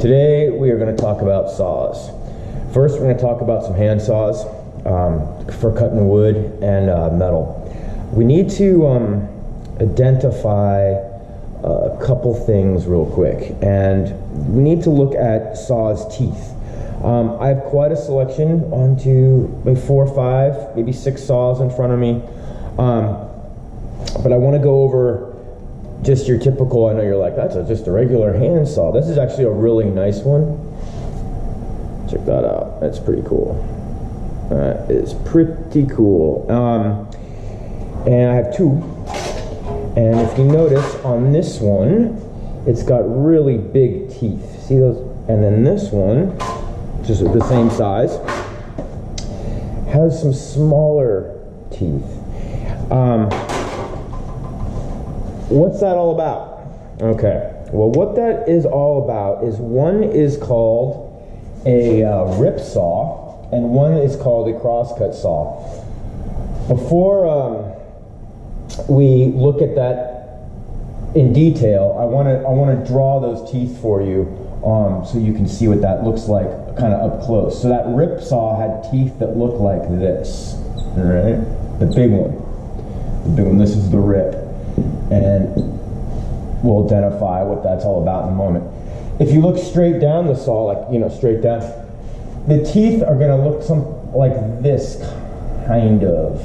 Today we are going to talk about saws. First, we're going to talk about some hand saws for cutting wood and metal. We need to identify a couple things real quick, and we need to look at saws' teeth. I have quite a selection, 1, 2, maybe 4 or 5, maybe 6 saws in front of me, but I want to go over just your typical. I know you're like, that's just a regular hand saw. This is actually a really nice one. Check that out. That's pretty cool. That is pretty cool. And I have 2. And if you notice on this one, it's got really big teeth. See those? And then this one, just the same size, has some smaller teeth. What's that all about? Okay, well, what that is all about is one is called a rip saw and one is called a crosscut saw. Before we look at that in detail, I want to draw those teeth for you so you can see what that looks like kind of up close. So that rip saw had teeth that look like this, all right? The big one. The big one. This is the rip. And we'll identify what that's all about in a moment. If you look straight down the saw, like, you know, straight down, the teeth are going to look like this, kind of.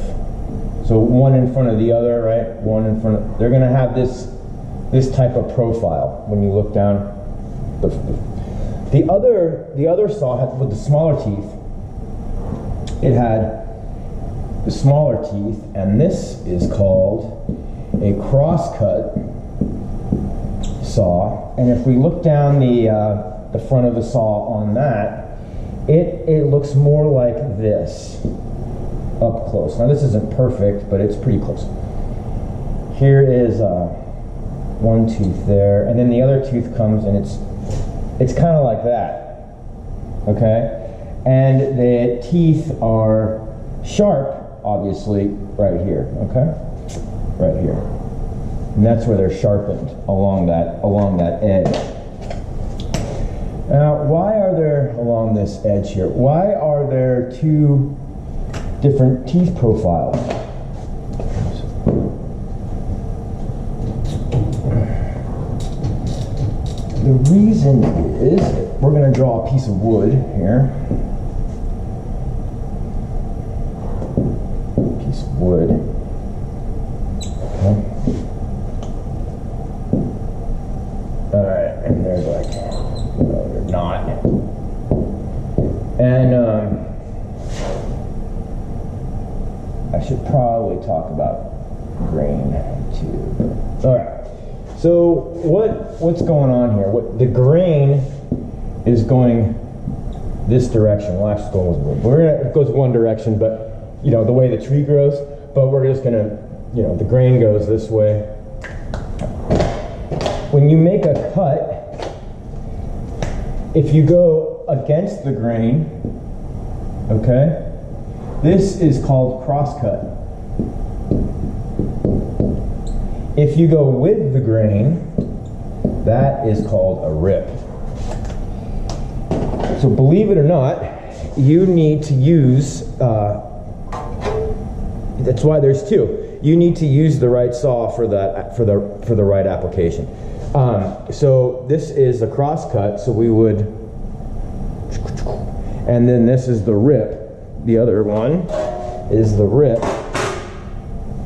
So one in front of the other, right? One in front of, they're going to have this type of profile when you look down. The other saw had, with the smaller teeth, it had the smaller teeth, and this is called a crosscut saw. And if we look down the front of the saw on that, it looks more like this up close. Now this isn't perfect, but it's pretty close. Here is one tooth there, and then the other tooth comes, and it's kind of like that. Okay, and the teeth are sharp, obviously, right here. Okay. Right here, and that's where they're sharpened along that edge. Now, why are there along this edge here? Why are there 2 different teeth profiles? The reason is we're going to draw a piece of wood here. Piece of wood. Alright, and there's like, no, they're not. And I should probably talk about grain too. Alright, so what's going on here? The grain is going this direction. Well, actually, it goes one direction, but you know, the way the tree grows, but we're just gonna, you know, the grain goes this way. When you make a cut, if you go against the grain, okay, this is called crosscut. If you go with the grain, that is called a rip. So believe it or not, you need to use, that's why there's 2. You need to use the right saw for the right application. So this is a crosscut, so we would, and then this is the rip. The other one is the rip,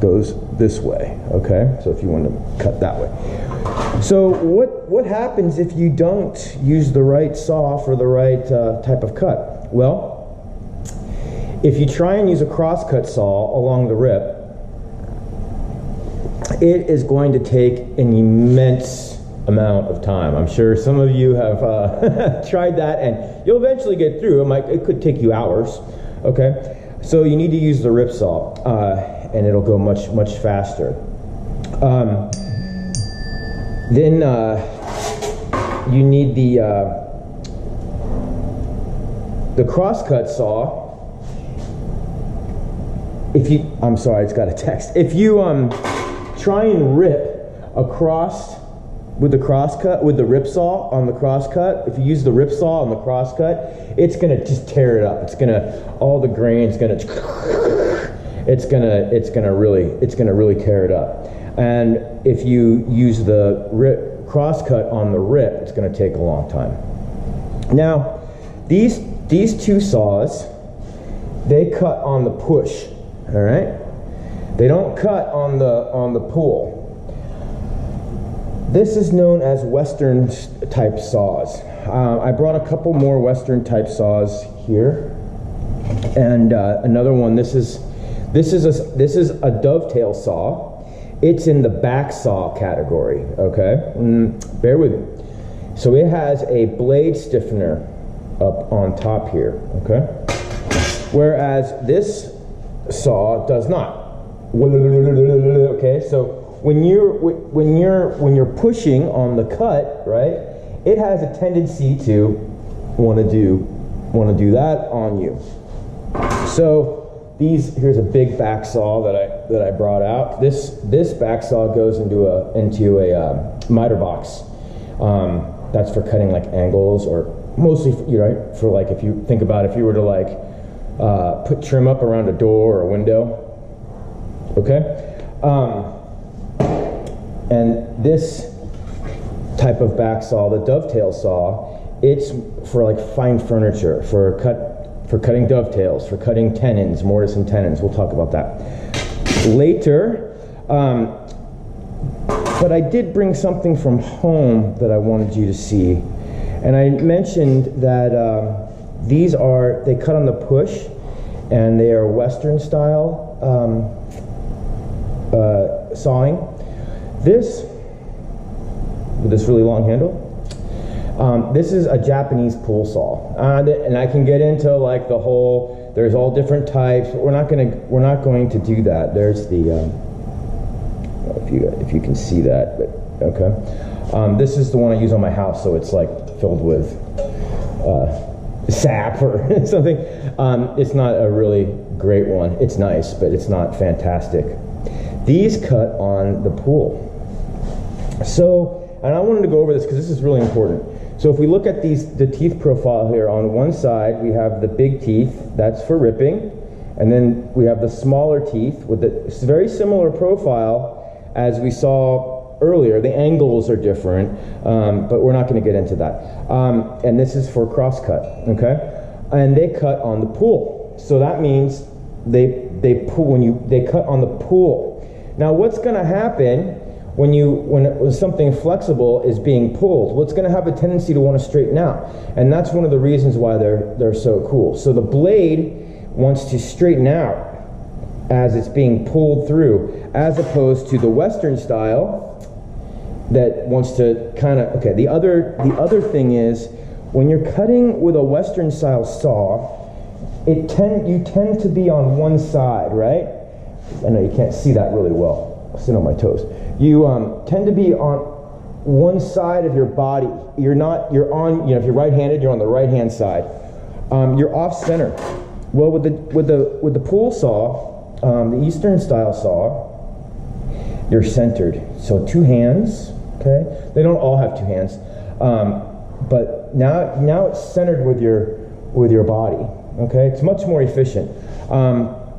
goes this way, okay? So if you want to cut that way. So what happens if you don't use the right saw for the right type of cut? Well, if you try and use a crosscut saw along the rip, it is going to take an immense amount of time. I'm sure some of you have tried that, and you'll eventually get through. It could take you hours. Okay, so you need to use the rip saw, and it'll go much faster. Then you need the crosscut saw. If you, I'm sorry, it's got a text. If you try and rip across with the crosscut, with the rip saw on the crosscut, if you use the rip saw on the crosscut, it's gonna just tear it up. It's gonna, all the grain's gonna, it's gonna really tear it up. And if you use the crosscut on the rip, it's gonna take a long time. Now, these two saws, they cut on the push. All right, they don't cut on the pull. This is known as Western type saws. I brought a couple more Western type saws here, and another one. This is a dovetail saw. It's in the back saw category. Okay, bear with me. So it has a blade stiffener up on top here. Okay, whereas this saw does not. Okay, so when you're pushing on the cut, right, it has a tendency to want to do that on you. So here's a big back saw that I brought out. This back saw goes into a miter box. That's for cutting like angles, or mostly for like, if you think about if you were to like put trim up around a door or a window. Okay, and this type of back saw, the dovetail saw, it's for like fine furniture, for cutting dovetails, for cutting tenons, mortise and tenons. We'll talk about that later. But I did bring something from home that I wanted you to see, and I mentioned that they cut on the push, and they are Western style sawing. With this really long handle, this is a Japanese pull saw, and I can get into like the whole. There's all different types. But we're not going to do that. There's the if you can see that, but okay. This is the one I use on my house, so it's like filled with sap or something. It's not a really great one. It's nice, but it's not fantastic. These cut on the pull. So, and I wanted to go over this because this is really important. So if we look at the teeth profile here, on one side we have the big teeth, that's for ripping, and then we have the smaller teeth with the very similar profile as we saw earlier. The angles are different, but we're not going to get into that. And this is for crosscut, okay? And they cut on the pull. So that means they cut on the pull. Now what's going to happen when something flexible is being pulled? Well, it's going to have a tendency to want to straighten out, and that's one of the reasons why they're so cool. So the blade wants to straighten out as it's being pulled through, as opposed to the Western style that wants to kind of, okay. The other thing is, when you're cutting with a Western style saw, you tend to be on one side, right? I know you can't see that really well. I'll sit on my toes. You tend to be on one side of your body. You're on, if you're right-handed, you're on the right-hand side. You're off center. Well, with the pull saw, the Eastern style saw, you're centered. So two hands, okay? They don't all have two hands, but now it's centered with your body, okay? It's much more efficient.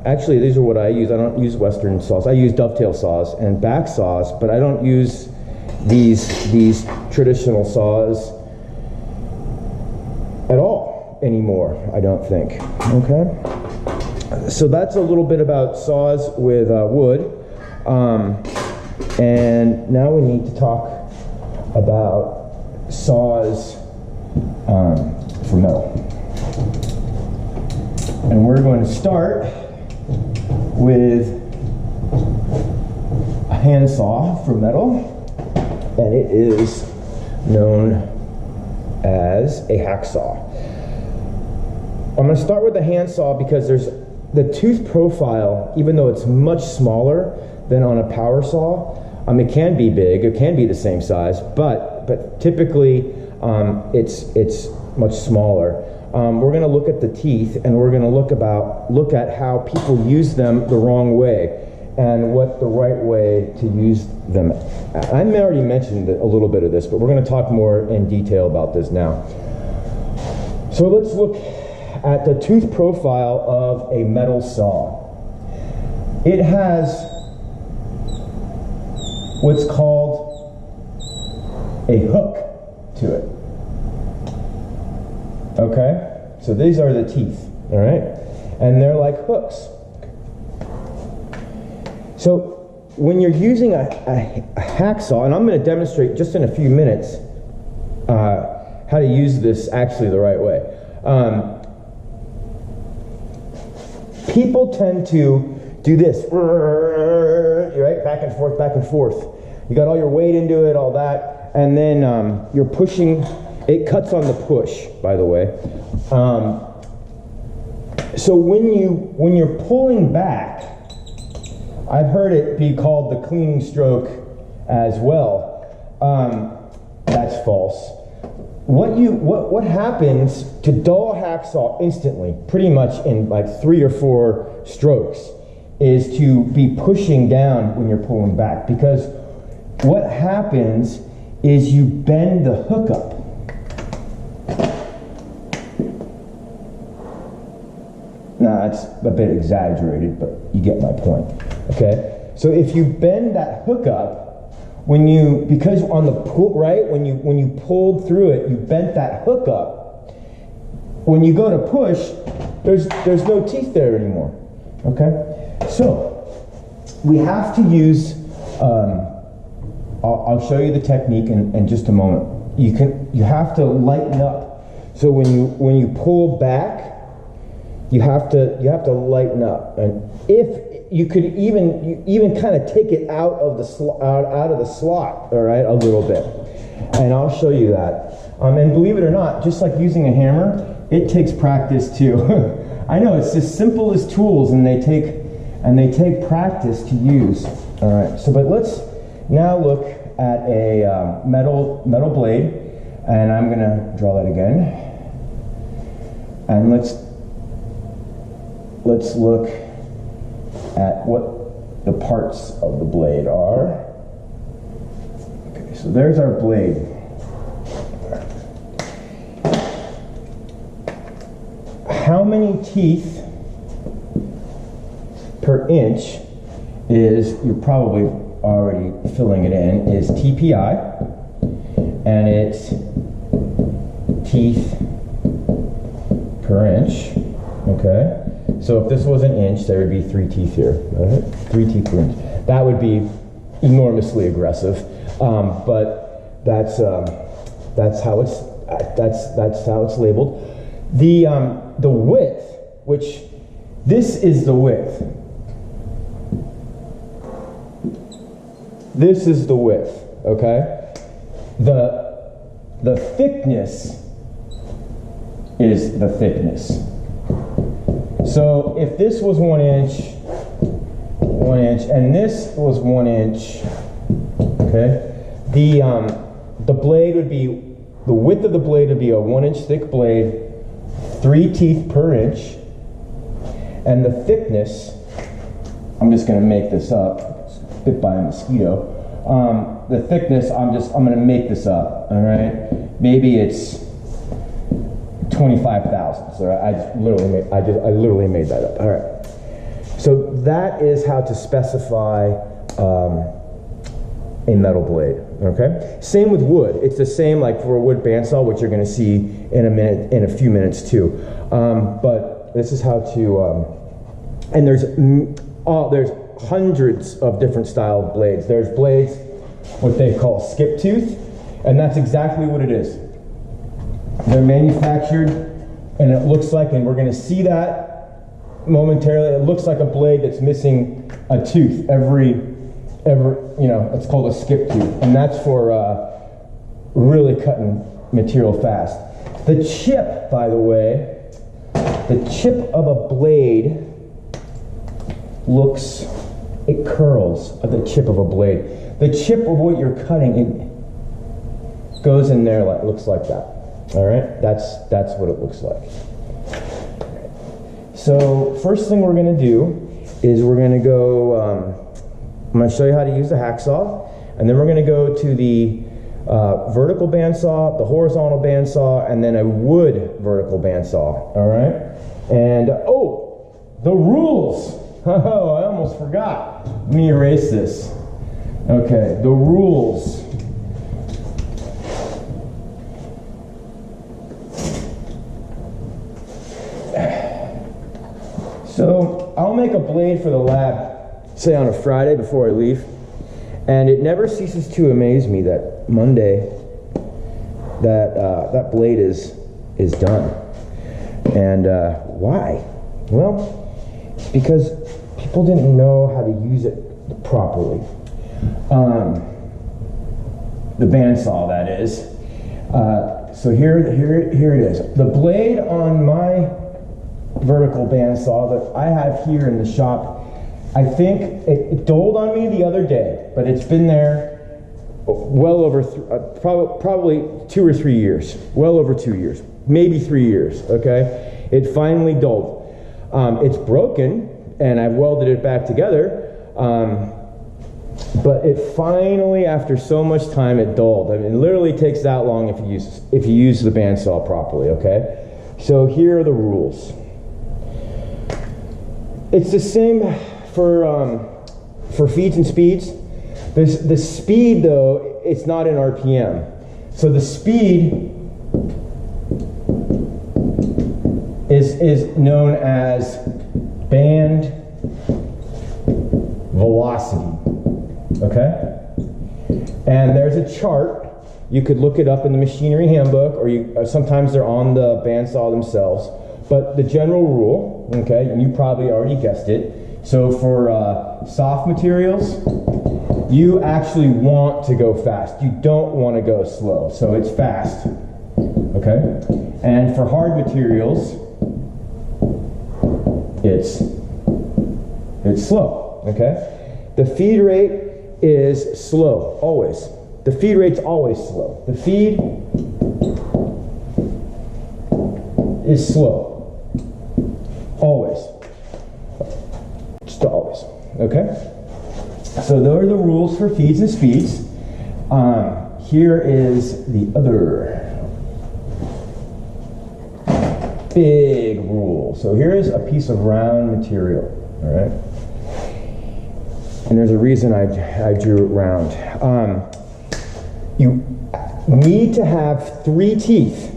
Actually, these are what I use. I don't use Western saws. I use dovetail saws and back saws, but I don't use these traditional saws at all anymore, I don't think. Okay? So that's a little bit about saws with wood. And now we need to talk about saws for metal. And we're going to start with a handsaw for metal, and it is known as a hacksaw. I'm going to start with the handsaw because there's the tooth profile, even though it's much smaller than on a power saw. It can be big, it can be the same size, but typically it's much smaller. We're going to look at the teeth, and we're going to look at how people use them the wrong way and what the right way to use them. I already mentioned a little bit of this, but we're going to talk more in detail about this now. So let's look at the tooth profile of a metal saw. It has what's called a hook to it. Okay? So these are the teeth, all right? And they're like hooks. So when you're using a hacksaw, and I'm going to demonstrate just in a few minutes how to use this actually the right way. People tend to do this, right? Back and forth, back and forth. You got all your weight into it, all that, and then you're pushing. It cuts on the push, by the way. So when you're pulling back, I've heard it be called the cleaning stroke as well. That's false. What happens to dull a hacksaw instantly, pretty much in like 3 or 4 strokes, is to be pushing down when you're pulling back, because what happens is you bend the hook up. Now that's a bit exaggerated, but you get my point. Okay, so if you bend that hook up, because on the pull, right, when you pulled through it, you bent that hook up. When you go to push, there's no teeth there anymore. Okay, so we have to use. I'll show you the technique in just a moment. You have to lighten up. So when you pull back, you have to lighten up, and if you could even kind of take it out of the slot, all right, a little bit, and I'll show you that. And believe it or not, just like using a hammer, it takes practice too. I know it's as simple as tools, and they take practice to use. All right, so but let's now look at a metal blade, and I'm gonna draw that again, and let's look at what the parts of the blade are. Okay, so there's our blade. How many teeth per inch is, you're probably already filling it in, is TPI, and it's teeth per inch, okay? So if this was an inch, there would be 3 teeth here, right? 3 teeth per inch. That would be enormously aggressive, but that's how it's labeled. The width, which this is the width. This is the width, okay? The thickness is the thickness. So if this was 1 inch, and this was 1 inch, okay, the blade would be, the width of the blade would be a 1 inch thick blade, 3 teeth per inch, and the thickness, I'm just going to make this up, bit by a mosquito. The thickness, I'm going to make this up, all right? Maybe it's 25 thousandths. All right? I literally made that up. All right. So that is how to specify a metal blade. Okay. Same with wood. It's the same like for a wood bandsaw, which you're going to see in a few minutes too. But this is how to. And there's hundreds of different style of blades. There's blades, what they call skip tooth, and that's exactly what it is. They're manufactured, and it looks like, and we're going to see that momentarily, it looks like a blade that's missing a tooth every it's called a skip tooth, and that's for really cutting material fast. The chip, by the way, the chip of a blade it curls at the chip of a blade. The chip of what you're cutting, goes in there like, looks like that. All right, that's what it looks like. So first thing we're going to do is we're going to go, I'm going to show you how to use the hacksaw, and then we're going to go to the vertical bandsaw, the horizontal bandsaw, and then a wood vertical bandsaw. All right, and oh, the rules. Oh, I almost forgot. Let me erase this. Okay, the rules. So I'll make a blade for the lab, say on a Friday before I leave, and it never ceases to amaze me that Monday that blade is done. And why? Well, because people didn't know how to use it properly. The bandsaw, that is. So here it is. The blade on my vertical bandsaw that I have here in the shop, I think it doled on me the other day, but it's been there well over probably 2 or 3 years, well over 2 years, maybe 3 years. Okay, it finally doled. It's broken, and I've welded it back together, but it finally, after so much time, it dulled. I mean, it literally takes that long if you use the bandsaw properly. Okay, so here are the rules. It's the same for feeds and speeds. The speed, though, it's not in RPM. So the speed is known as band velocity. Okay? And there's a chart. You could look it up in the machinery handbook, or sometimes they're on the bandsaw themselves. But the general rule, okay, and you probably already guessed it. So for soft materials, you actually want to go fast. You don't want to go slow. So it's fast. Okay? And for hard materials, it's slow. Okay? The feed rate is slow, always. The feed rate's always slow. The feed is slow. Always. Just always. Okay? So those are the rules for feeds and speeds. Here is the other big rule. So here is a piece of round material. All right? And there's a reason I drew it round. You need to have 3 teeth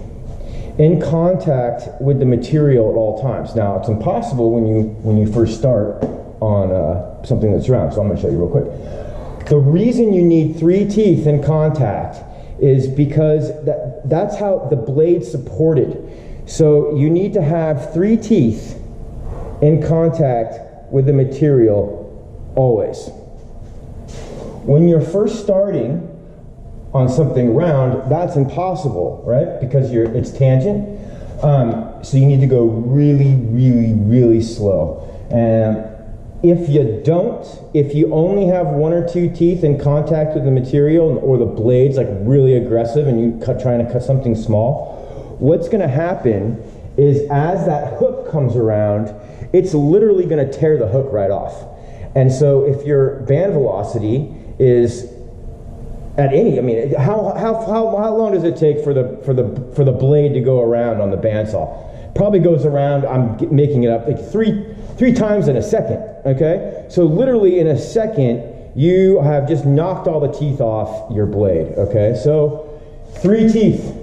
in contact with the material at all times. Now, it's impossible when you first start on something that's round, so I'm going to show you real quick. The reason you need 3 teeth in contact is because that's how the blade's supported. So you need to have 3 teeth in contact with the material always. When you're first starting on something round, that's impossible, right? Because it's tangent. So you need to go really, really, really slow. And if you only have 1 or 2 teeth in contact with the material, or the blade's like really aggressive and you're trying to cut something small, what's going to happen is as that hook comes around, it's literally going to tear the hook right off. And so if your band velocity is at any, I mean, how long does it take for the blade to go around on the bandsaw? Probably goes around, I'm making it up, like three times in a second. Okay, so literally in a second, you have just knocked all the teeth off your blade. Okay, so 3 teeth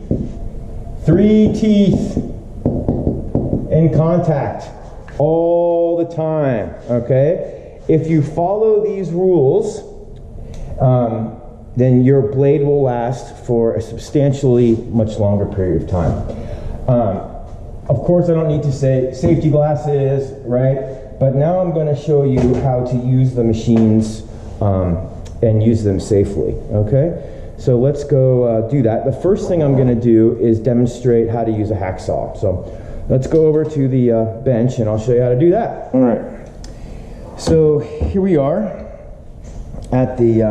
in contact all the time. Okay, if you follow these rules, then your blade will last for a substantially much longer period of time. Of course, I don't need to say safety glasses, right? But now I'm going to show you how to use the machines and use them safely, okay? So let's go do that. The first thing I'm going to do is demonstrate how to use a hacksaw. So let's go over to the bench and I'll show you how to do that. All right. So here we are at the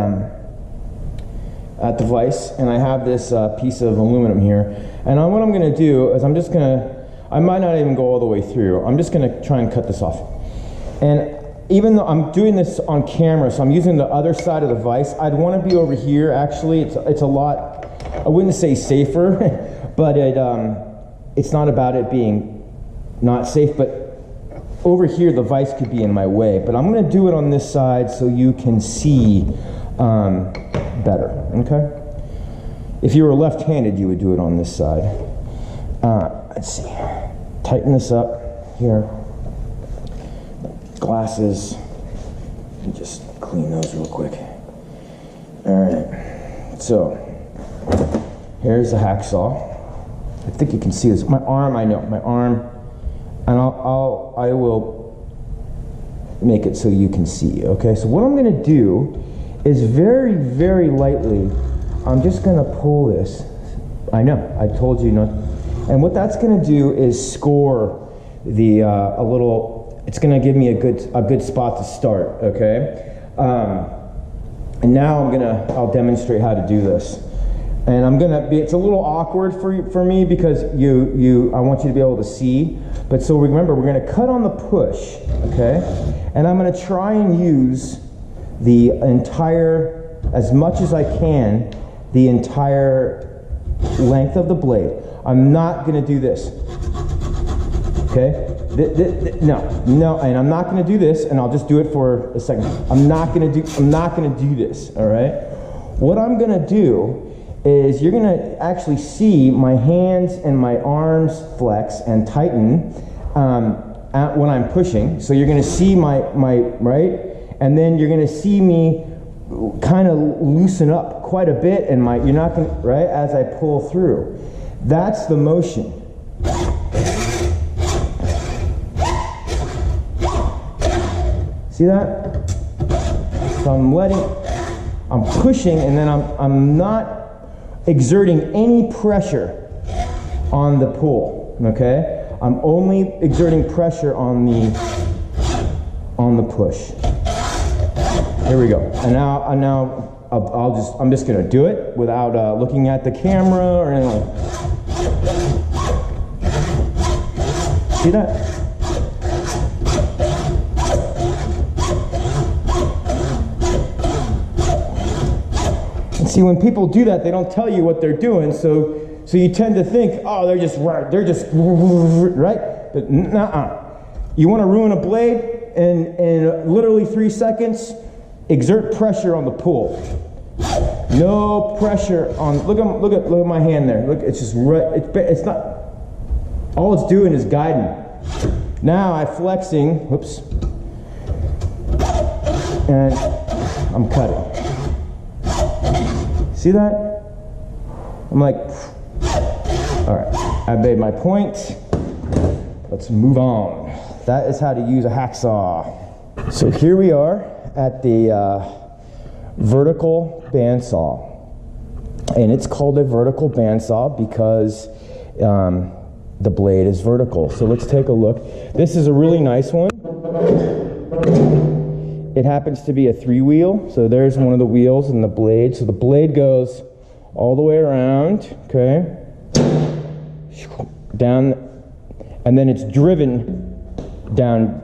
at the vise, and I have this piece of aluminum here. And what I'm going to do is I'm just going to, I might not even go all the way through. I'm just going to try and cut this off. And even though I'm doing this on camera, so I'm using the other side of the vise, I'd want to be over here. Actually, it's a lot, I wouldn't say safer, but it's not about it being not safe, but over here the vise could be in my way. But I'm going to do it on this side so you can see better, okay? If you were left-handed, you would do it on this side. Let's see, tighten this up here. Glasses, just clean those real quick. All right, so here's the hacksaw. I think you can see this. My arm, I know, my arm, and I will make it so you can see, okay? So what I'm gonna do is very, very lightly, I'm just gonna pull this. I know, I told you not. And what that's gonna do is score the, a little, it's going to give me a good spot to start, okay? And now I'll demonstrate how to do this. And it's a little awkward for me because I want you to be able to see. But so remember, we're going to cut on the push, okay? And I'm going to try and use the entire, as much as I can, the entire length of the blade. I'm not going to do this, okay? No, and I'm not going to do this, and I'll just do it for a second. I'm not going to do this, all right? What I'm going to do is you're going to actually see my hands and my arms flex and tighten when I'm pushing. So you're going to see my right, and then you're going to see me kind of loosen up quite a bit, and you're not going to, right, as I pull through. That's the motion. See that? So I'm pushing, and then I'm not exerting any pressure on the pull, okay? I'm only exerting pressure on the push. Here we go. And now I'm just gonna do it without looking at the camera or anything. See that? See, when people do that, they don't tell you what they're doing, so you tend to think, oh, they're just right, but nuh-uh. You want to ruin a blade in literally 3 seconds? Exert pressure on the pull. No pressure on. Look at my hand there. Look, it's just right. It's not. All it's doing is guiding. Now I'm flexing. Whoops. And I'm cutting. See that? I'm like, all right, I made my point. Let's move on. That is how to use a hacksaw. So here we are at the vertical bandsaw. And it's called a vertical bandsaw because the blade is vertical. So let's take a look. This is a really nice one. It happens to be a 3-wheel, so there's one of the wheels and the blade. So the blade goes all the way around, okay? Down, and then it's driven down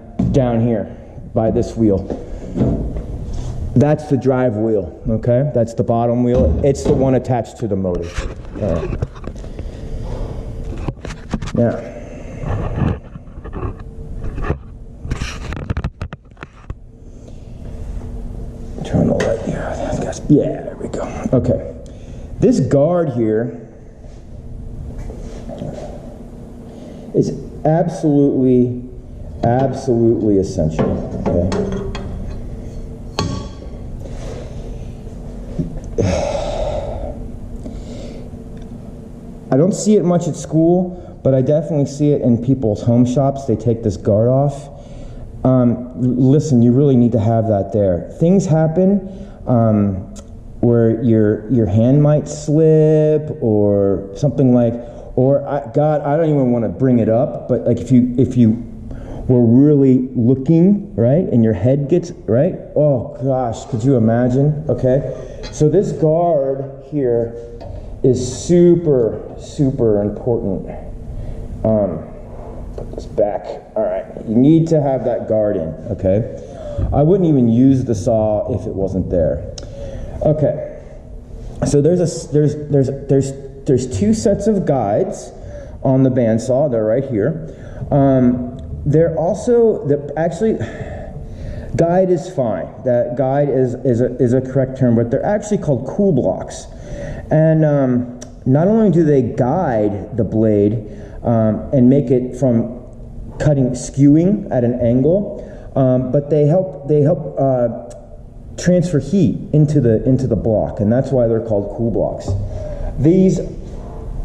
here by this wheel. That's the drive wheel, okay? That's the bottom wheel. It's the one attached to the motor. All right. Now, turn the light here. Yeah, there we go. Okay. This guard here is absolutely essential. Okay. I don't see it much at school, but I definitely see it in people's home shops. They take this guard off. Listen, you really need to have that there. Things happen where your hand might slip or something like, God, I don't even want to bring it up, but like if you were really looking, right, and your head gets, right, oh gosh, could you imagine? Okay, so this guard here is super, super important. Put this back. All right, you need to have that guard in, okay? I wouldn't even use the saw if it wasn't there. Okay, so there's two sets of guides on the bandsaw. They're right here. They're also, actually, guide is fine. That guide is a correct term, but they're actually called cool blocks. And not only do they guide the blade and make it from skewing at an angle, but they help transfer heat into the block, and that's why they're called cool blocks. These,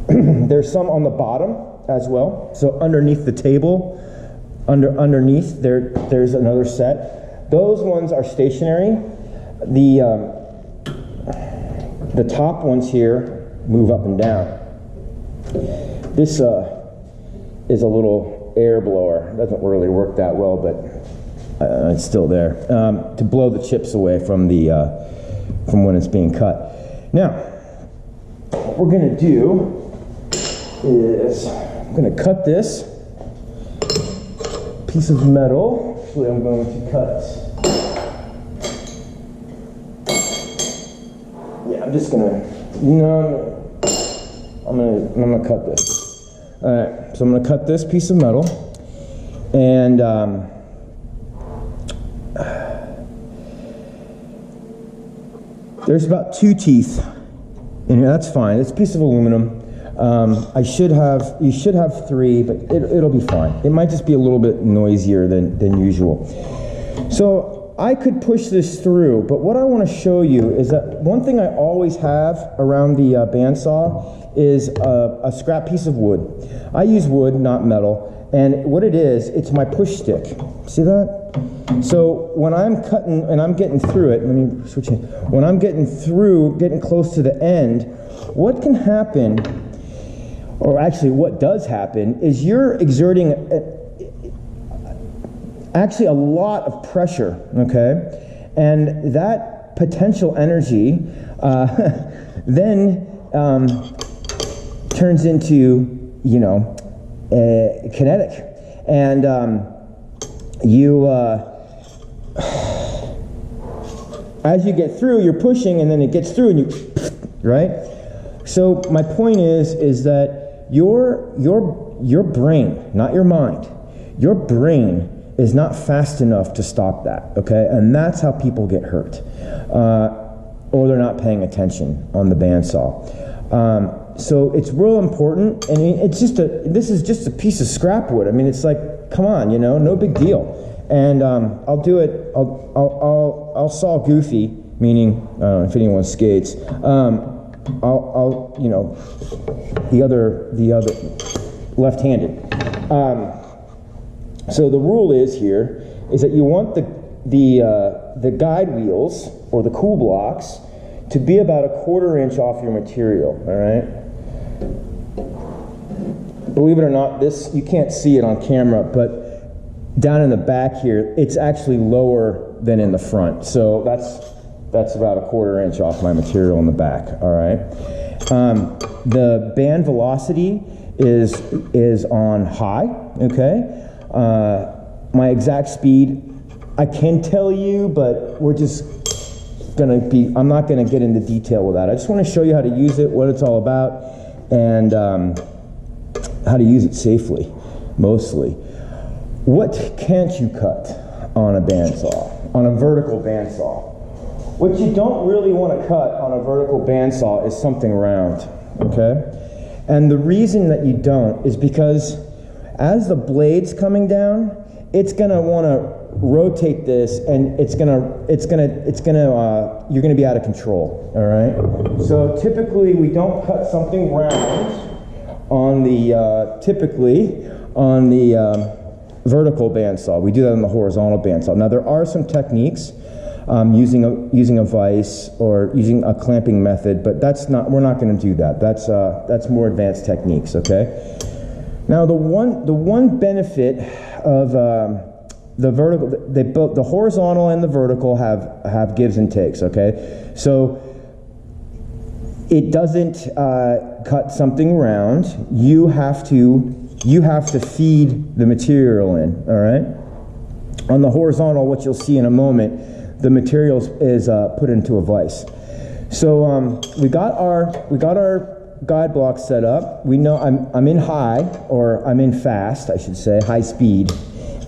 there's some on the bottom as well. So underneath the table, underneath there's another set. Those ones are stationary. The top ones here move up and down. This is a little air blower. Doesn't really work that well, but it's still there to blow the chips away from when it's being cut. Now, what we're going to do is I'm going to cut this piece of metal. Actually, I'm going to cut. Yeah, I'm just going to. I'm going to cut this. All right, so I'm going to cut this piece of metal, and there's about 2 teeth in here. That's fine. It's a piece of aluminum. You should have 3, but it'll be fine. It might just be a little bit noisier than usual. So I could push this through, but what I want to show you is that one thing I always have around the bandsaw is a scrap piece of wood. I use wood, not metal, and what it is, it's my push stick. See that? So when I'm cutting and I'm getting through it, let me switch it. When I'm getting close to the end, what can happen, or actually what does happen, is you're exerting actually a lot of pressure, okay? And that potential energy then turns into, kinetic. And as you get through, you're pushing, and then it gets through, and you, right? So my point is that your brain, not your mind, your brain is not fast enough to stop that, okay? And that's how people get hurt, or they're not paying attention on the bandsaw. So it's real important. I mean, this is just a piece of scrap wood. I mean, it's like, come on, no big deal. And I'll do it. I'll saw goofy, meaning I don't know if anyone skates. The other left-handed. So the rule is that you want the guide wheels or the cool blocks to be about 1/4 inch off your material. All right. Believe it or not, this, you can't see it on camera, but down in the back here, it's actually lower than in the front. So that's about 1/4 inch off my material in the back. All right. The band velocity is on high. Okay. My exact speed, I can tell you, but we're just I'm not gonna get into detail with that. I just want to show you how to use it, what it's all about, and how to use it safely, mostly. What can't you cut on a bandsaw, on a vertical bandsaw? What you don't really want to cut on a vertical bandsaw is something round, okay? And the reason that you don't is because as the blade's coming down, it's gonna want to rotate this, and you're gonna be out of control. All right. So typically we don't cut something round on the vertical bandsaw. We do that on the horizontal bandsaw. Now there are some techniques using a vise or using a clamping method, but we're not going to do that. That's more advanced techniques. Okay. Now the one benefit of the vertical, the horizontal and the vertical have gives and takes. Okay, so it doesn't cut something round. You have to feed the material in, all right? On the horizontal, what you'll see in a moment, the material is put into a vise. So we got our guide block set up. We know I'm in high, or I'm in fast, I should say, high speed.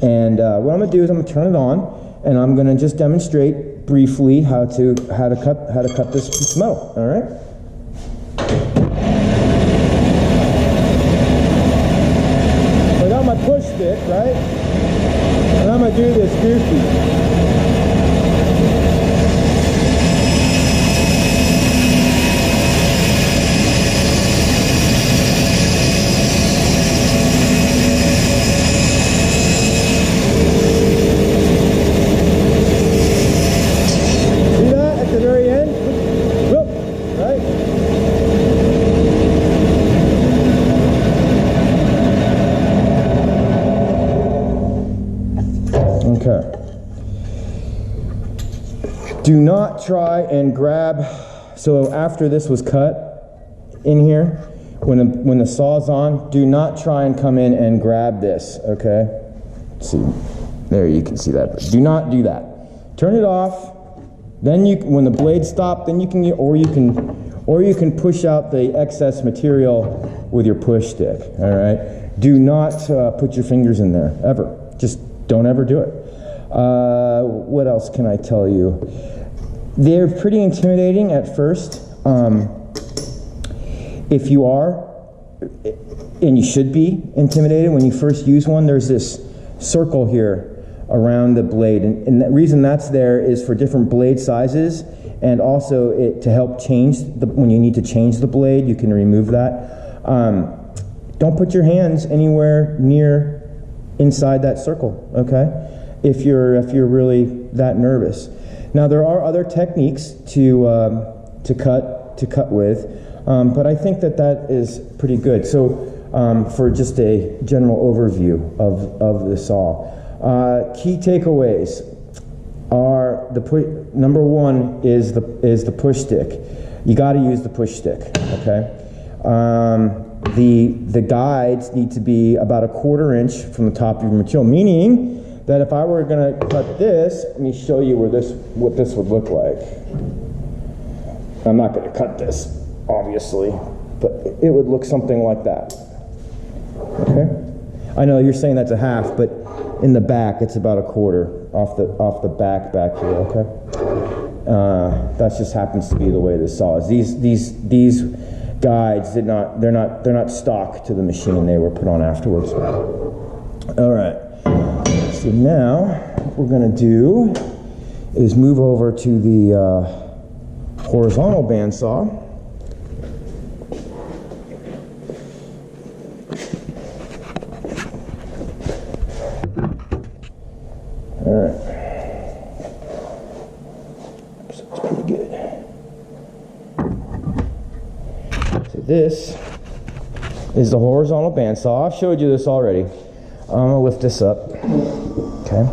And what I'm gonna do is I'm gonna turn it on, and I'm gonna just demonstrate briefly how to cut this piece of metal. All right. So I got my push stick, right, and I'm gonna do this goofy. Do not try and grab, so after this was cut in here, when the saw's on, do not try and come in and grab this, okay? Let's see, there you can see that, but do not do that. Turn it off, then when the blades stop, then you can, or you can push out the excess material with your push stick, all right? Do not put your fingers in there, ever. Just don't ever do it. What else can I tell you? They're pretty intimidating at first. If you are, and you should be intimidated when you first use one, there's this circle here around the blade. And the reason that's there is for different blade sizes, and also to help change, when you need to change the blade, you can remove that. Don't put your hands anywhere near inside that circle, okay? If you're really that nervous. Now there are other techniques to cut with, but I think that is pretty good. So for just a general overview of the saw, key takeaways are number one is the push stick. You got to use the push stick. Okay. The guides need to be about 1/4 inch from the top of your material, meaning that if I were going to cut this, let me show you what this would look like. I'm not going to cut this, obviously, but it would look something like that. Okay? I know you're saying that's a half, but in the back, it's about 1/4 off the back here. Okay? That just happens to be the way this saw is. These guides they're not stock to the machine. They were put on afterwards. All right. So now, what we're going to do is move over to the horizontal bandsaw. All right. So it's pretty good. So this is the horizontal bandsaw. I've showed you this already. I'm going to lift this up. Okay,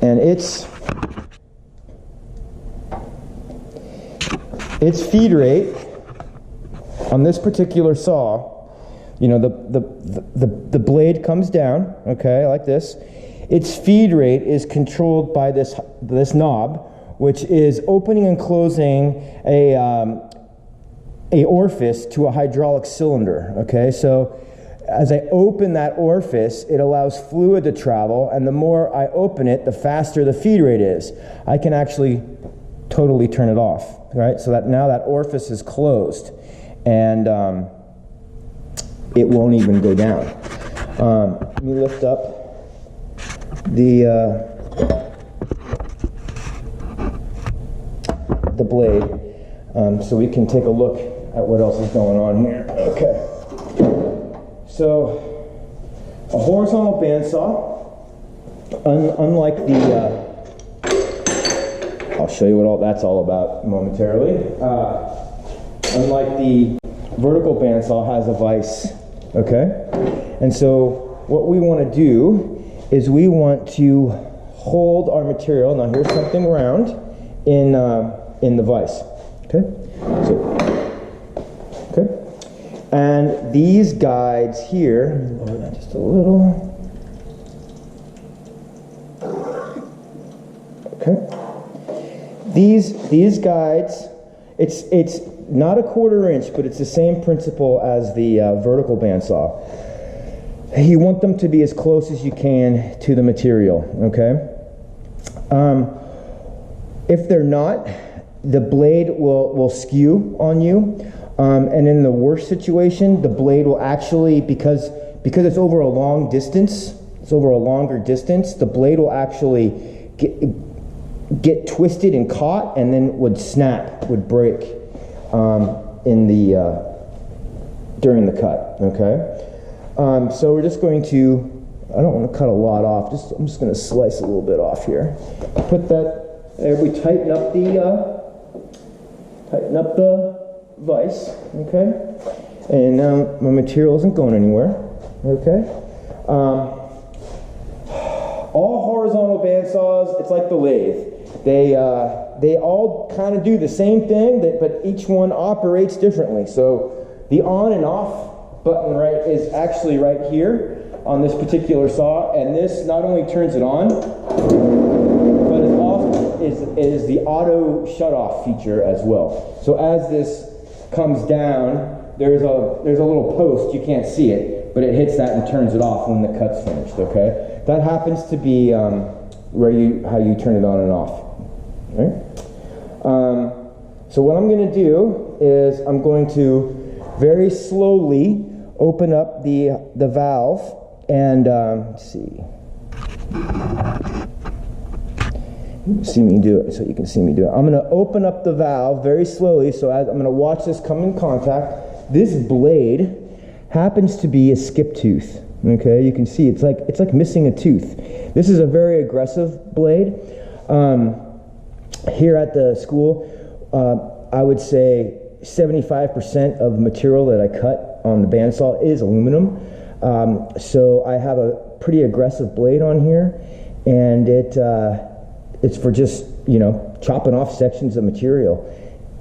and its feed rate on this particular saw, you know, the blade comes down, okay, like this. Its feed rate is controlled by this knob, which is opening and closing a orifice to a hydraulic cylinder. Okay, so as I open that orifice, it allows fluid to travel, and the more I open it, the faster the feed rate is. I can actually totally turn it off, right? So that now that orifice is closed, and it won't even go down. Let me lift up the blade so we can take a look at what else is going on here. Okay. So, a horizontal bandsaw, unlike I'll show you what all that's all about momentarily. Unlike the vertical bandsaw has a vise, okay? And so, what we want to do is we want to hold our material. Now, here's something round in the vise, okay? So And these guides here, lower that just a little. Okay. These guides, it's not a 1/4 inch, but it's the same principle as the vertical bandsaw. You want them to be as close as you can to the material, okay? If they're not, the blade will skew on you, and in the worst situation, the blade will actually, because it's over a long distance, the blade will actually get twisted and caught, and then would snap, would break during the cut, okay? So we're just going to, I don't want to cut a lot off, I'm just going to slice a little bit off here. Put that, there, we tighten up the vise, okay? And now my material isn't going anywhere, okay? All horizontal bandsaws, it's like the lathe. They all kind of do the same thing, but each one operates differently. So the on and off button is actually right here on this particular saw, and this not only turns it on, but it also is the auto shut-off feature as well. So as this comes down, there's a little post, you can't see it, but it hits that and turns it off when the cut's finished, okay? That happens to be how you turn it on and off. Right? So what I'm going to do is I'm going to very slowly open up the valve and let's see. See me do it, so you can see me do it. I'm going to open up the valve very slowly. So as I'm going to watch this come in contact, this blade happens to be a skip tooth. Okay, you can see it's like missing a tooth. This is a very aggressive blade. Here at the school, I would say 75% of material that I cut on the bandsaw is aluminum. So I have a pretty aggressive blade on here, and it's for just, chopping off sections of material.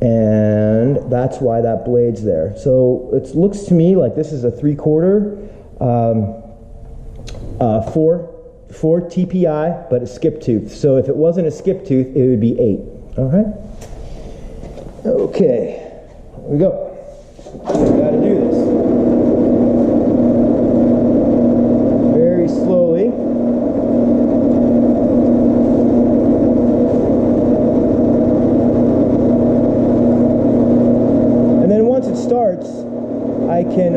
And that's why that blade's there. So it looks to me like this is a 3/4, 4 TPI, but a skip tooth. So if it wasn't a skip tooth, it would be 8. All right. Okay. Here we go. We got to do this very slowly. And then once it starts, I can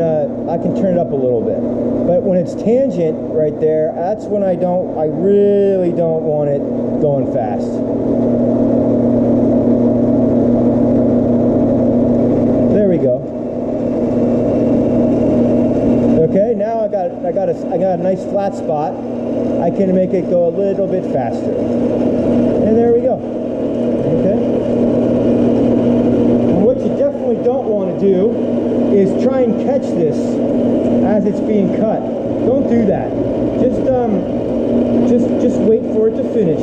turn it up a little bit. But when it's tangent right there, that's when I really don't want it going fast. There we go. Okay, now I got a nice flat spot. I can make it go a little bit faster. And there we go. Okay. And what you definitely don't want to do is try and catch this as it's being cut. Don't do that. Just wait for it to finish.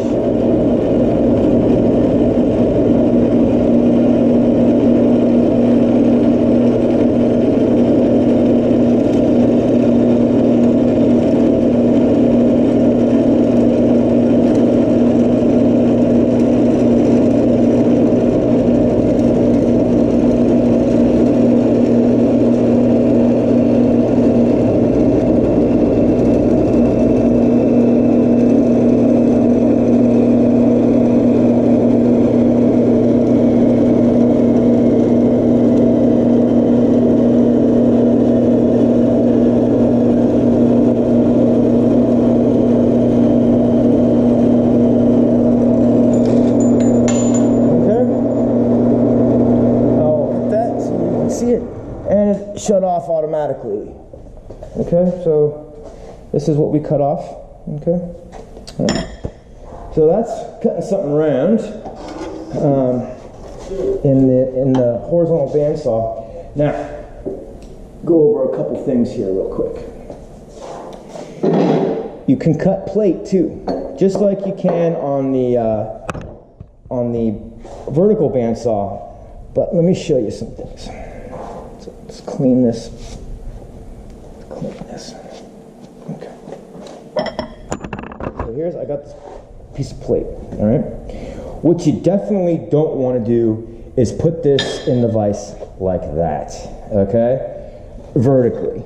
Shut off automatically. Okay, so this is what we cut off. Okay, so that's cutting something round in the horizontal bandsaw. Now, go over a couple things here real quick. You can cut plate too, just like you can on the vertical bandsaw. But let me show you some things. Let's clean this. clean this. Okay. So here's, I got this piece of plate, all right? What you definitely don't want to do is put this in the vise like that, okay? Vertically.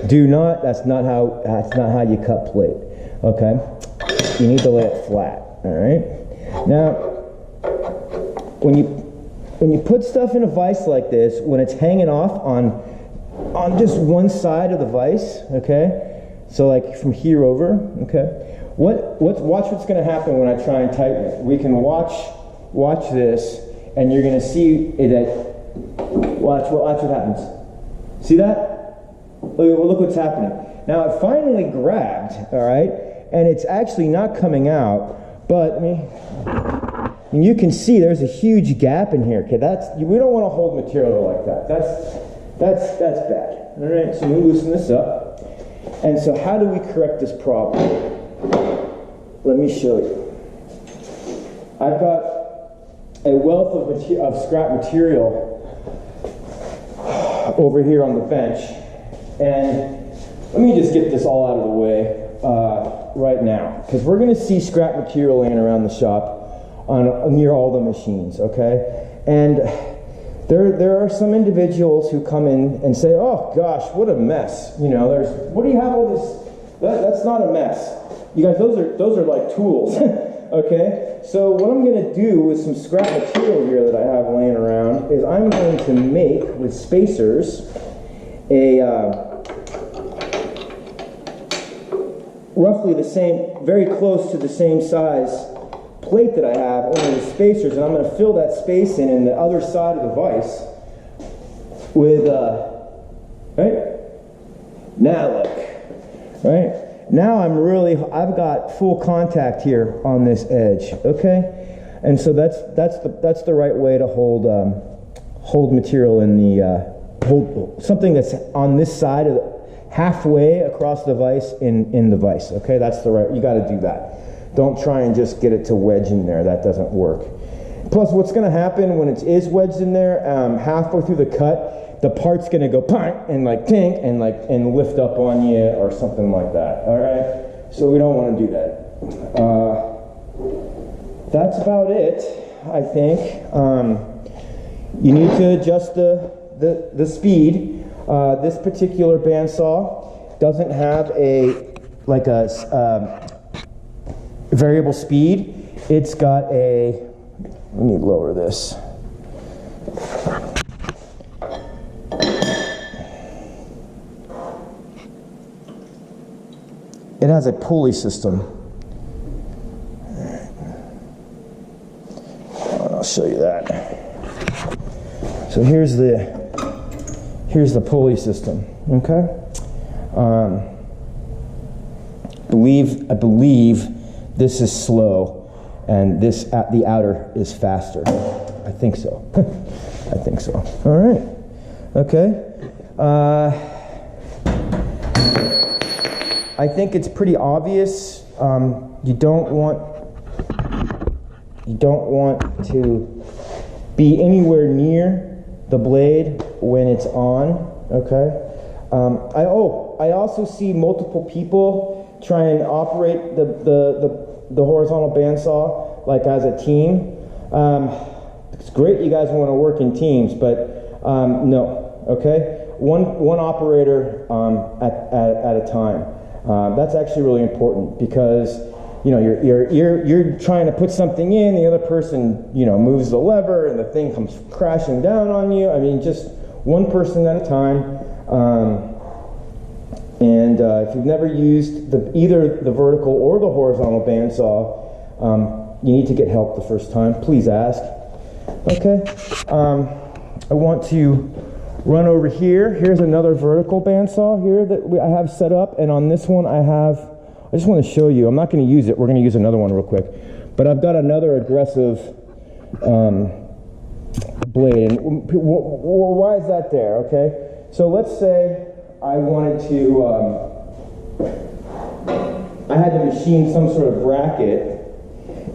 Do not, that's not how you cut plate, okay? You need to lay it flat, all right? Now, when you put stuff in a vise like this, when it's hanging off on just one side of the vise, okay? So like from here over, okay? Watch what's gonna happen when I try and tighten it. We can watch this, and you're gonna see that, watch what happens. See that? Look what's happening. Now it finally grabbed, all right? And it's actually not coming out, but and you can see there's a huge gap in here. Okay, we don't want to hold material like that. That's bad. All right, so we loosen this up. And so how do we correct this problem? Let me show you. I've got a wealth of scrap material over here on the bench, and let me just get this all out of the way right now, because we're going to see scrap material laying around the shop near all the machines, okay? And there are some individuals who come in and say, oh gosh, what a mess. You know, what do you have all this? That's not a mess. You guys, those are like tools, okay? So what I'm going to do with some scrap material here that I have laying around is I'm going to make, with spacers, roughly the same, very close to the same size plate that I have, only with spacers, and I'm going to fill that space in the other side of the vise with, right? Now look, right? Now I've got full contact here on this edge, okay? And so that's the right way to hold material in the, hold something that's on this side of halfway across the vise in the vise, okay? That's the right, you got to do that. Don't try and just get it to wedge in there. That doesn't work. Plus, what's going to happen when it is wedged in there, halfway through the cut, the part's going to go punk and like tink and lift up on you or something like that. All right. So we don't want to do that. That's about it, I think. You need to adjust the speed. This particular bandsaw doesn't have a variable speed. It's got a, let me lower this. It has a pulley system. I'll show you that. So here's the pulley system, okay? I believe this is slow, and this the outer is faster. I think so. I think so. All right. Okay. I think it's pretty obvious. You don't want to be anywhere near the blade when it's on. Okay. I also see multiple people try and operate the horizontal bandsaw like as a team. It's great you guys want to work in teams, but no, okay? One operator at a time. That's actually really important because you know you're trying to put something in, the other person moves the lever and the thing comes crashing down on you. I mean, just one person at a time. And if you've never used either the vertical or the horizontal bandsaw, you need to get help the first time. Please ask. Okay. I want to run over here. Here's another vertical bandsaw here that I have set up, and on this one I just want to show you. I'm not going to use it. We're going to use another one real quick. But I've got another aggressive blade. And why is that there? Okay. So let's say I wanted to, I had to machine some sort of bracket,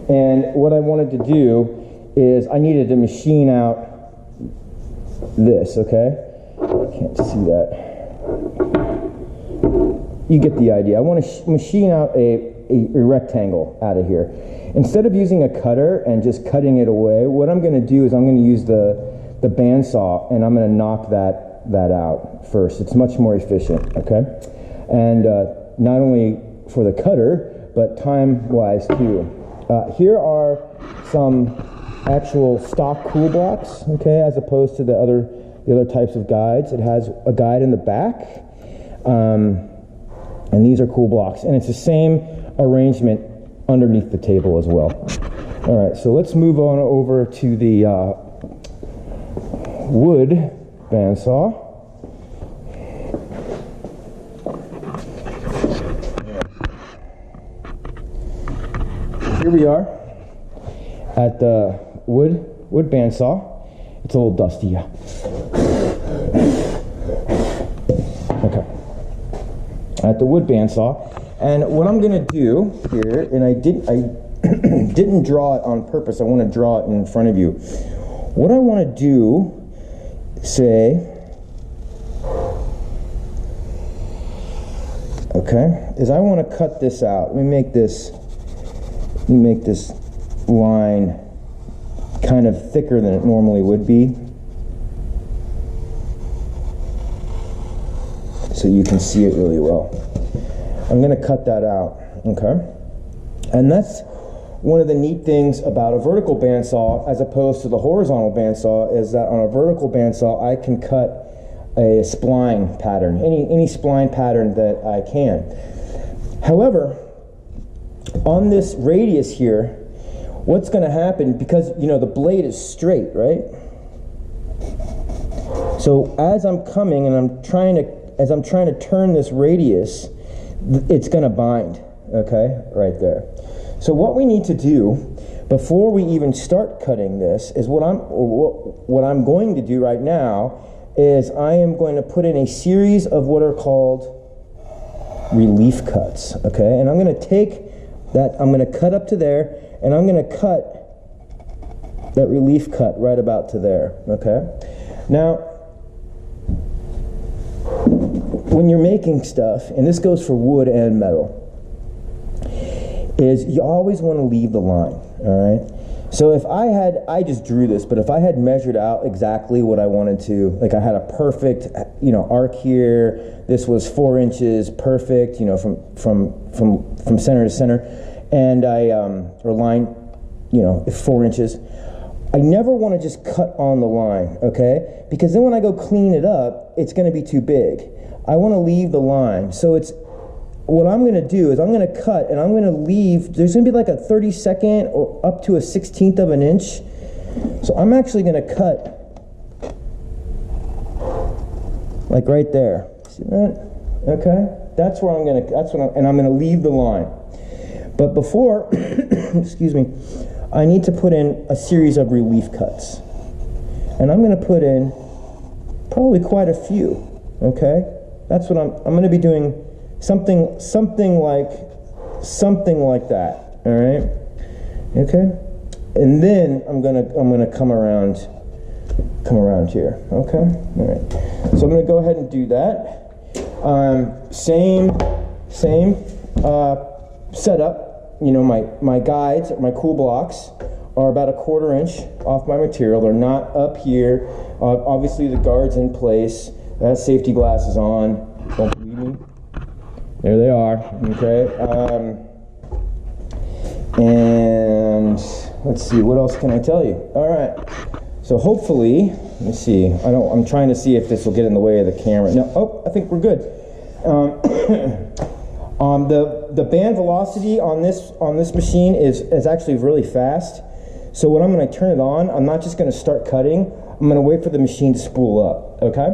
and what I wanted to do is I needed to machine out this, okay? I can't see that. you get the idea. I want to machine out a rectangle out of here. Instead of using a cutter and just cutting it away, what I'm going to do is I'm going to use the bandsaw, and I'm going to knock that out first. It's much more efficient, okay? And not only for the cutter, but time-wise too. Here are some actual stock cool blocks, okay, as opposed to the other types of guides. It has a guide in the back, and these are cool blocks, and it's the same arrangement underneath the table as well. All right, so let's move on over to the wood bandsaw. Here we are at the wood bandsaw. It's a little dusty, yeah. Okay. At the wood bandsaw, and what I'm gonna do here, and I didn't draw it on purpose. I want to draw it in front of you. What I want to do, say, okay, is I want to cut this out. Let me make this line kind of thicker than it normally would be, so you can see it really well. I'm going to cut that out, okay? And that's one of the neat things about a vertical bandsaw as opposed to the horizontal bandsaw, is that on a vertical bandsaw I can cut a spline pattern, any spline pattern that I can. However, on this radius here, what's going to happen, because you know the blade is straight, right? So as I'm coming and I'm trying to turn this radius, it's going to bind, okay, right there. So what we need to do before we even start cutting this is what I'm going to do right now is I am going to put in a series of what are called relief cuts, okay? And I'm going to take that, I'm going to cut up to there, and I'm going to cut that relief cut right about to there, okay? Now, when you're making stuff, and this goes for wood and metal, is you always want to leave the line, all right? So if I just drew this, but if I had measured out exactly what I wanted to, like I had a perfect, you know, arc here, this was 4 inches, perfect, you know, from center to center, and or line, you know, 4 inches, I never want to just cut on the line, okay? Because then when I go clean it up, it's going to be too big. I want to leave the line. So what I'm going to do is I'm going to cut, and I'm going to leave, there's going to be like a 32nd or up to a 1/16 of an inch. So I'm actually going to cut like right there. See that? Okay? That's where I'm going to, and I'm going to leave the line. But before, excuse me, I need to put in a series of relief cuts. And I'm going to put in probably quite a few, okay? That's what I'm going to be doing something like that, all right? Okay? And then I'm gonna come around here, okay? All right. So I'm gonna go ahead and do that. Same setup. You know, my guides, my cool blocks are about 1/4 inch off my material. They're not up here. Obviously the guard's in place. That safety glasses on. Don't believe me? There they are. Okay. And let's see. What else can I tell you? All right. So hopefully, let me see. I'm trying to see if this will get in the way of the camera. No. Oh, I think we're good. The band velocity on this machine is actually really fast. So when I'm going to turn it on, I'm not just going to start cutting. I'm going to wait for the machine to spool up. Okay.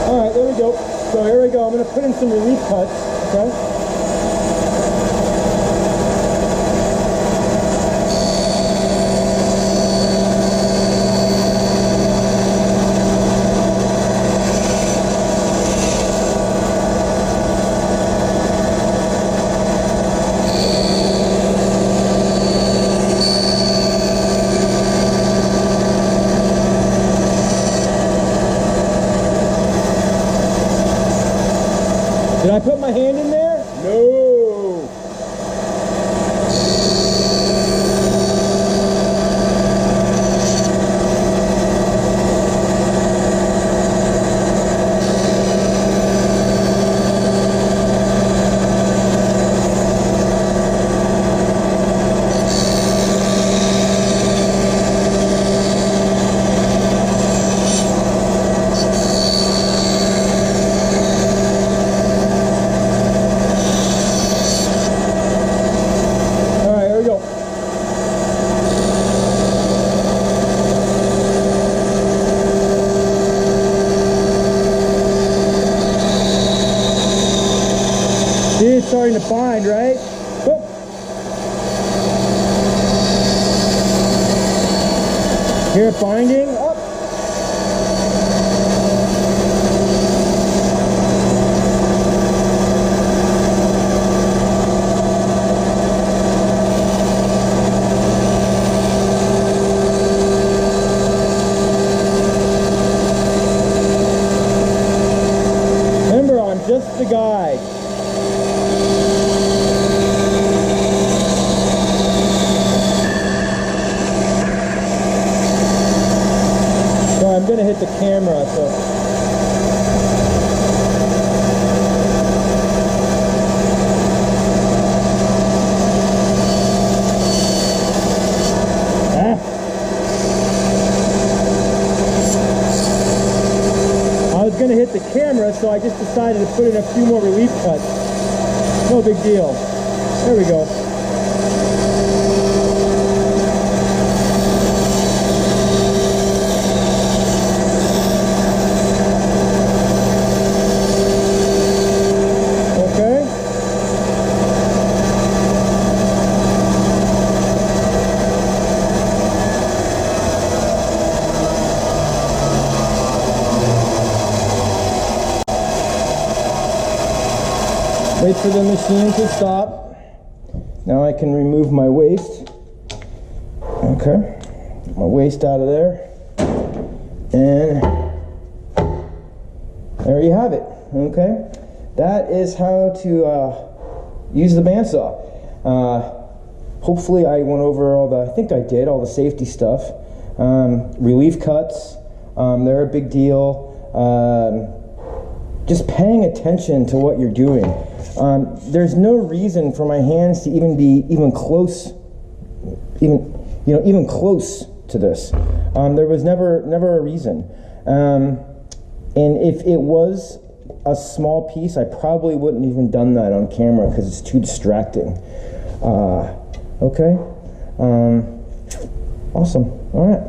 Alright, there we go. So here we go. I'm going to put in some relief cuts. Okay. starting to bind, right? Oh. Hear it binding? Up. Remember, I'm just the guide. I'm gonna hit the camera, so. I was gonna hit the camera, so I just decided to put in a few more relief cuts. No big deal. There we go. Wait for the machine to stop. Now I can remove my waste. Okay, my waste out of there. And there you have it. Okay, that is how to use the bandsaw. Hopefully I went over all the, I think I did, all the safety stuff. Relief cuts, they're a big deal. Just paying attention to what you're doing. There's no reason for my hands to even be even close to this. There was never a reason. And if it was a small piece, I probably wouldn't even done that on camera because it's too distracting. Okay. Awesome. All right.